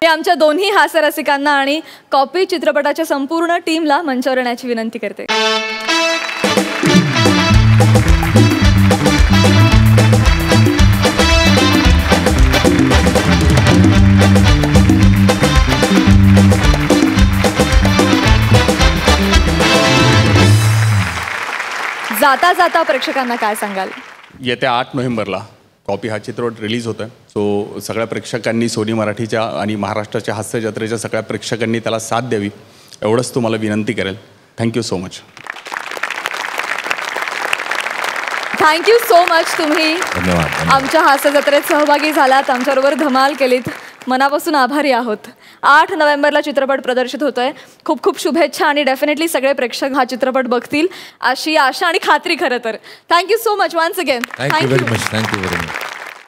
Speaker 1: मी आमच्या दोन्ही हास्यरसिकांना आणि कॉपी चित्रपटाच्या संपूर्ण टीमला मंचावर येण्याची विनंती करते. जाता जाता प्रेक्षकांना काय सांगाल.
Speaker 9: येत्या 8 नोव्हेंबरला कॉपी हा चित्रपट रिलीज होतोय. सो सगळ्या प्रेक्षकांनी, सोनी मराठीच्या आणि महाराष्ट्राच्या हास्य जत्रेच्या सगळ्या प्रेक्षकांनी त्याला साथ द्यावी, एवढंच तुम्हाला विनंती करेल. Thank you so much.
Speaker 1: Thank you so much. तुम्ही
Speaker 8: धन्यवाद.
Speaker 1: आमच्या हास्य जत्रेत सहभागी झालात, आमच्याबरोबर धमाल केलीत. मनापासून आभारी आहोत. 8 नोव्हेंबरला चित्रपट प्रदर्शित होतोय. खूप खूप शुभेच्छा, आणि डेफिनेटली सगळे प्रेक्षक हा चित्रपट बघतील अशी आशा आणि खात्री खरं तर. Thank you so much once again.
Speaker 8: Thank you very much.